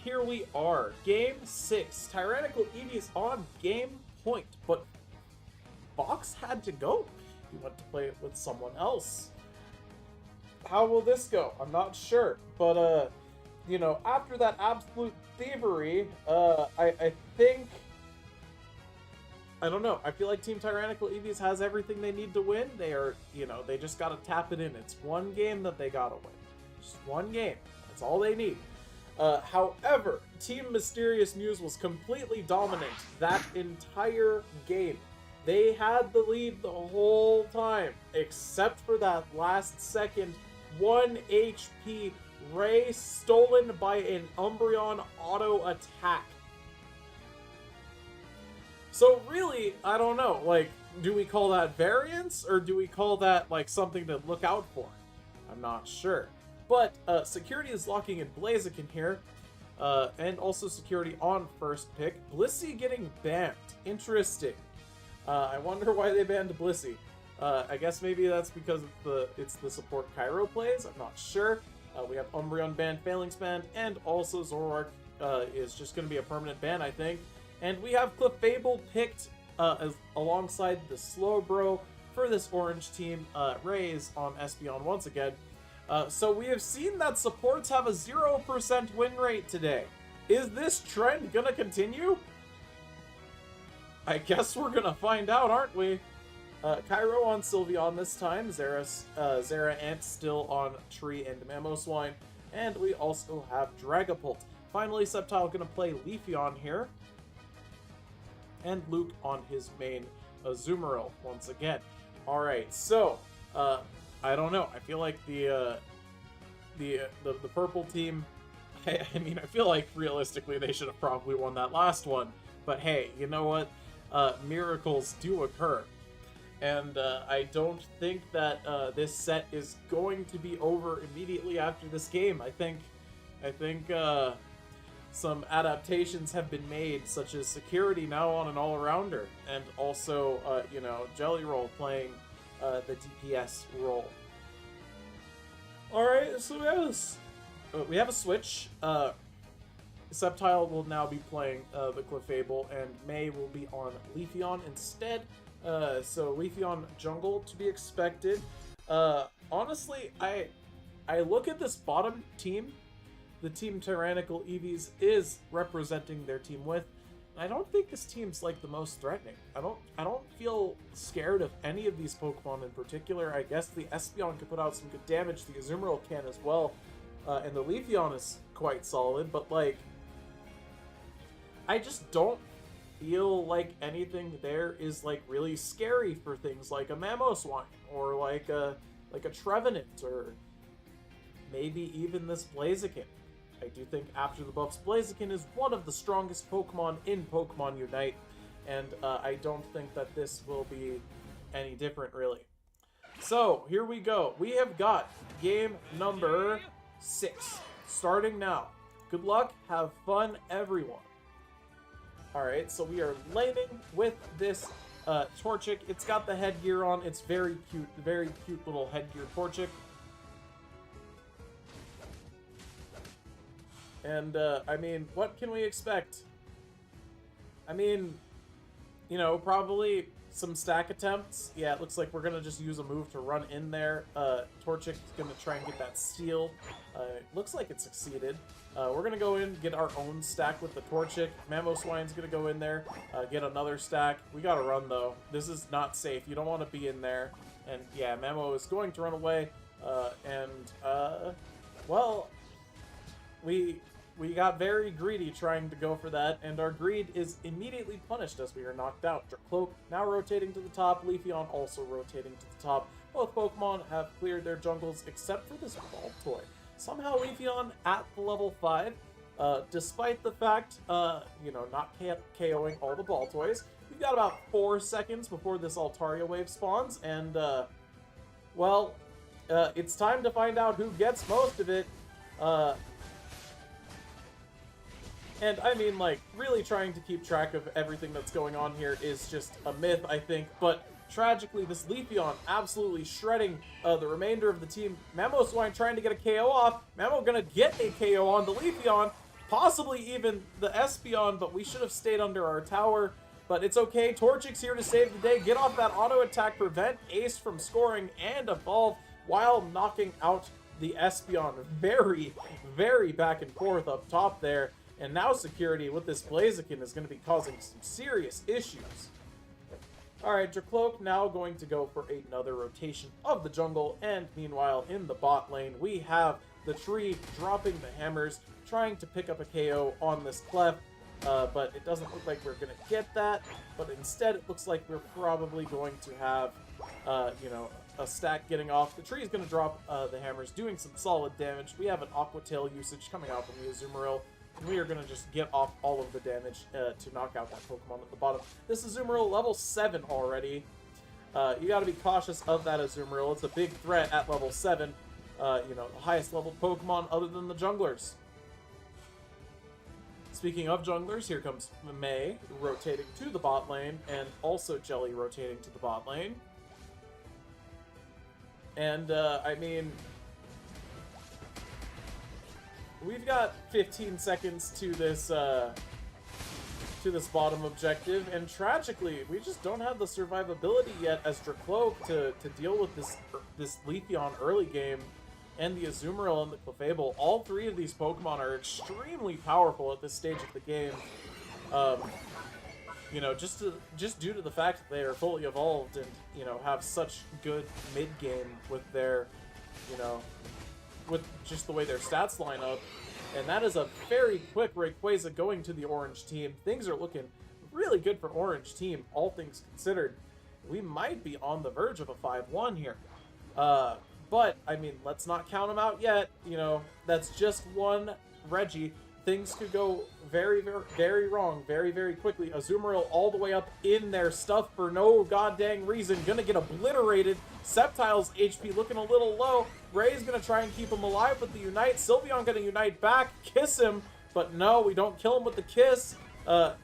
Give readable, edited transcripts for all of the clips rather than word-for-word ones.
here we are. Game 6. Tyrannical Eevee is on game point, but Fox had to go. He went to play it with someone else. How will this go? I'm not sure. But, you know, after that absolute thievery, I think... I don't know. I feel like Team Tyrannical Eevees has everything they need to win. They are, you know, they just gotta tap it in. It's one game that they gotta win. Just one game. That's all they need. However, Team Mysterious Muse was completely dominant that entire game. They had the lead the whole time, except for that last second 1 HP Ray stolen by an Umbreon auto attack. So really, I don't know, like, do we call that variance, or do we call that, like, something to look out for? I'm not sure. But, Security is locking in Blaziken here, and also Security on first pick. Blissey getting banned. Interesting. I wonder why they banned Blissey. I guess maybe that's because it's the support Cairo plays, I'm not sure. We have Umbreon banned, Phalanx banned, and also Zoroark is just going to be a permanent ban, I think. And we have Clefable picked alongside the Slowbro for this orange team. Rays on Espeon once again. So we have seen that supports have a 0% win rate today. Is this trend gonna continue? I guess we're gonna find out, aren't we? Cairo on Sylveon this time. Zera Ant still on Tree and Mamoswine. And we also have Dragapult. Finally, Sceptile gonna play Leafeon here. And Luke on his main Azumarill once again. Alright, so, I don't know. I feel like the purple team, I mean, I feel like realistically they should have probably won that last one. But hey, you know what? Miracles do occur. And I don't think that this set is going to be over immediately after this game. I think some adaptations have been made, such as Security now on an all-arounder, and also, you know, Jelly Roll playing the DPS role. Alright, so we have a switch. Sceptile will now be playing the Clefable, and May will be on Leafeon instead. So Leafeon jungle to be expected. Honestly, I look at this bottom team. The Team Tyrannical Eevees is representing their team with. I don't think this team's like the most threatening. I don't feel scared of any of these Pokemon in particular. I guess the Espeon can put out some good damage. The Azumarill can as well. And the Leafeon is quite solid, but like, I just don't feel like anything there is like really scary for things like a Mamoswine or like a Trevenant or maybe even this Blaziken. I do think after the buffs, Blaziken is one of the strongest Pokemon in Pokemon Unite, and I don't think that this will be any different, really. So, here we go. We have got game number 6, starting now. Good luck, have fun, everyone. Alright, so we are laning with this Torchic. It's got the headgear on. It's very cute little headgear Torchic. And, I mean, what can we expect? I mean, you know, probably some stack attempts. Yeah, it looks like we're gonna just use a move to run in there. Torchic's gonna try and get that steal. It looks like it succeeded. We're gonna go in, get our own stack with the Torchic. Mamoswine's gonna go in there, get another stack. We gotta run, though. This is not safe. You don't want to be in there. And, yeah, Mamo is going to run away. Well, we got very greedy trying to go for that, and our greed is immediately punished as we are knocked out. Cloak now rotating to the top, Leafeon also rotating to the top. Both Pokemon have cleared their jungles except for this Baltoy. Somehow Leafeon at the level 5, despite the fact, you know, not KOing all the Baltoys. We've got about 4 seconds before this Altaria wave spawns, and, well, it's time to find out who gets most of it. And I mean, like, really trying to keep track of everything that's going on here is just a myth, I think. But tragically, this Leafeon absolutely shredding the remainder of the team. Mamoswine trying to get a KO off. Mamo gonna get a KO on the Leafeon, possibly even the Espeon, but we should have stayed under our tower. But it's okay. Torchic's here to save the day. Get off that auto attack, prevent Ace from scoring, and evolve while knocking out the Espeon. Very, very back and forth up top there. And now Security with this Blaziken is going to be causing some serious issues. Alright, Dracloak now going to go for another rotation of the jungle. And meanwhile, in the bot lane, we have the tree dropping the hammers, trying to pick up a KO on this Clef. But it doesn't look like we're going to get that. But instead, it looks like we're probably going to have, you know, a stack getting off. The tree is going to drop the hammers, doing some solid damage. We have an Aqua Tail usage coming out from the Azumarill. And we are going to just get off all of the damage to knock out that Pokemon at the bottom. This Azumarill, level 7 already. You got to be cautious of that Azumarill. It's a big threat at level 7. You know, the highest level Pokemon other than the junglers. Speaking of junglers, here comes May rotating to the bot lane, and also Jelly rotating to the bot lane. And, I mean, we've got 15 seconds to this bottom objective, and tragically, we just don't have the survivability yet as Dracloak to deal with this Leafeon early game, and the Azumarill and the Clefable. All three of these Pokemon are extremely powerful at this stage of the game. You know, just due to the fact that they are fully evolved and, you know, have such good mid-game with their, you know, with just the way their stats line up. And that is a very quick Rayquaza going to the orange team. Things are looking really good for orange team, all things considered. We might be on the verge of a 5-1 here. But, I mean, let's not count them out yet. You know, that's just one Reggie. Things could go very, very, very wrong very, very quickly. Azumarill all the way up in their stuff for no goddamn reason. Gonna get obliterated. Sceptile's HP looking a little low. Ray's gonna try and keep him alive with the Unite. Sylveon gonna Unite back, kiss him. But no, we don't kill him with the kiss. Now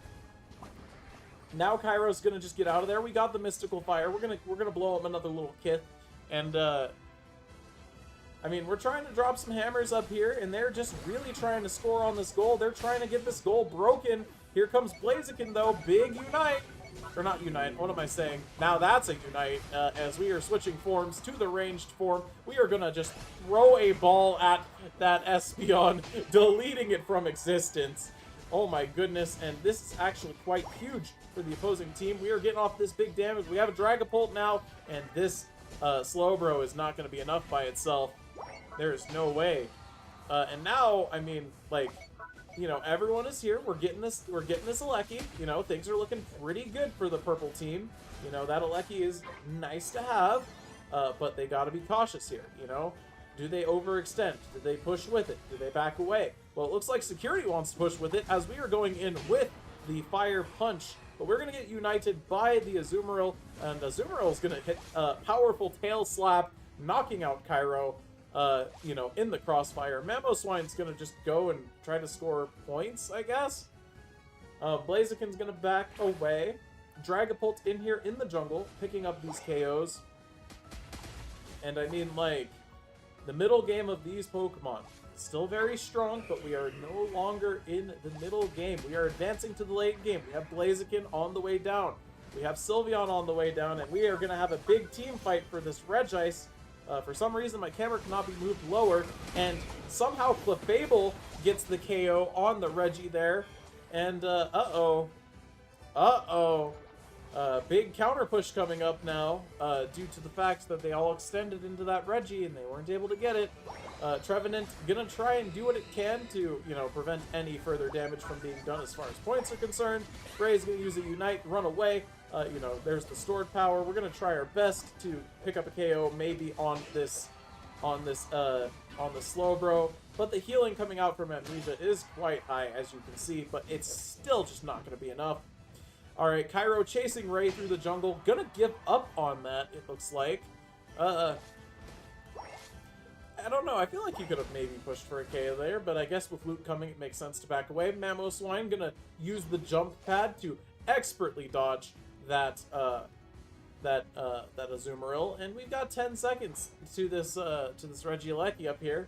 Kairo's gonna just get out of there. We got the Mystical Fire. We're gonna blow him another little kith. And, I mean, we're trying to drop some hammers up here, and they're just really trying to score on this goal. They're trying to get this goal broken. Here comes Blaziken, though. Big Unite. Or not Unite. What am I saying? Now that's a Unite, as we are switching forms to the ranged form. We are going to just throw a ball at that Espeon, deleting it from existence. Oh my goodness, and this is actually quite huge for the opposing team. We are getting off this big damage. We have a Dragapult now, and this Slowbro is not going to be enough by itself. There is no way. And now, I mean, like, you know, everyone is here. We're getting this Alecki. You know, things are looking pretty good for the purple team. You know, that Alecki is nice to have, but they got to be cautious here, you know? Do they overextend? Do they push with it? Do they back away? Well, it looks like Security wants to push with it as we are going in with the Fire Punch. But we're going to get united by the Azumarill, and Azumarill is going to hit a powerful Tail Slap, knocking out Cairo. You know, in the crossfire. Mamoswine's gonna just go and try to score points, I guess. Blaziken's gonna back away. Dragapult in here in the jungle, picking up these KOs. And I mean, like, the middle game of these Pokemon, still very strong, but we are no longer in the middle game. We are advancing to the late game. We have Blaziken on the way down. We have Sylveon on the way down, and we are gonna have a big team fight for this Regice. For some reason, my camera cannot be moved lower, and somehow Clefable gets the KO on the Reggie there, and, big counter push coming up now, due to the fact that they all extended into that Reggie, and they weren't able to get it. Trevenant gonna try and do what it can to, you know, prevent any further damage from being done as far as points are concerned. Gray's gonna use a Unite, run away. You know, there's the stored power. We're gonna try our best to pick up a KO, maybe on the Slowbro. But the healing coming out from Amnesia is quite high, as you can see, but it's still just not gonna be enough. All right, Cairo chasing Ray through the jungle. Gonna give up on that, it looks like. I don't know. I feel like he could have maybe pushed for a KO there, but I guess with Luke coming, it makes sense to back away. Mamoswine gonna use the jump pad to expertly dodge that Azumarill, and we've got 10 seconds to this Regieleki up here.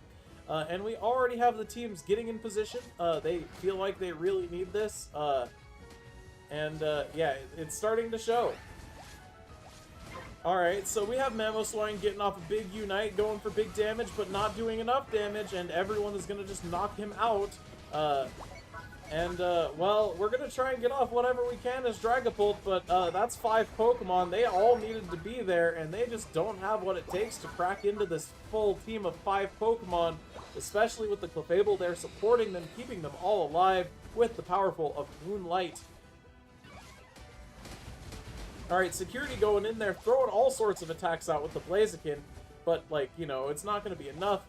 And we already have the teams getting in position. They feel like they really need this. Yeah, it's starting to show. Alright, so we have Mamoswine getting off a big Unite, going for big damage, but not doing enough damage, and everyone is going to just knock him out. Well, we're going to try and get off whatever we can as Dragapult, but that's 5 Pokemon. They all needed to be there, and they just don't have what it takes to crack into this full team of 5 Pokemon, especially with the Clefable there supporting them, keeping them all alive with the powerful of Moonlight. Alright, Security going in there, throwing all sorts of attacks out with the Blaziken, but, like, you know, it's not going to be enough.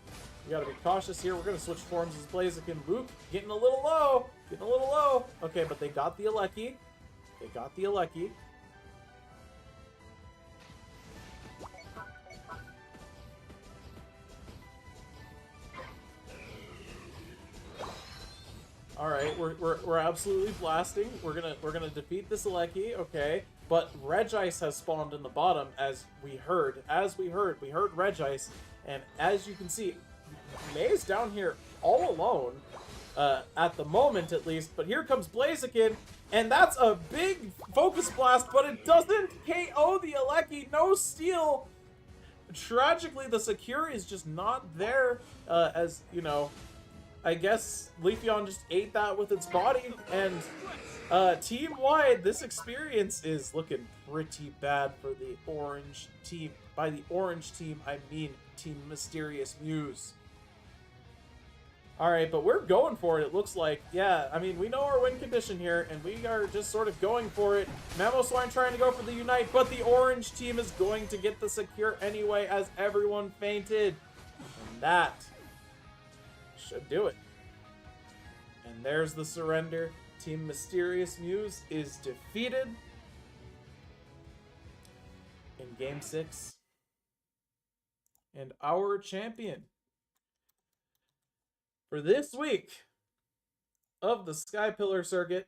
We gotta be cautious here. We're going to switch forms as Blaziken. Luke getting a little low. Getting a little low. Okay, but they got the Alecki. They got the Alecki. Alright, we're absolutely blasting. We're gonna defeat this Alecki, okay. But Regice has spawned in the bottom, as we heard. We heard Regice, and as you can see, May's down here all alone, at the moment at least, but here comes Blaziken, and that's a big Focus Blast, but it doesn't KO the Alecki, no steal! Tragically, the Secure is just not there, as, you know, I guess Leafeon just ate that with its body, and team-wide, this experience is looking pretty bad for the orange team. By the orange team, I mean Team Mysterious Muse. Alright, but we're going for it, it looks like. Yeah, I mean, we know our win condition here, and we are just sort of going for it. Mamoswine trying to go for the Unite, but the orange team is going to get the Secure anyway, as everyone fainted. And that should do it. And there's the surrender. Team Mysterious Muse is defeated in Game 6. And our champion for this week of the Sky Pillar Circuit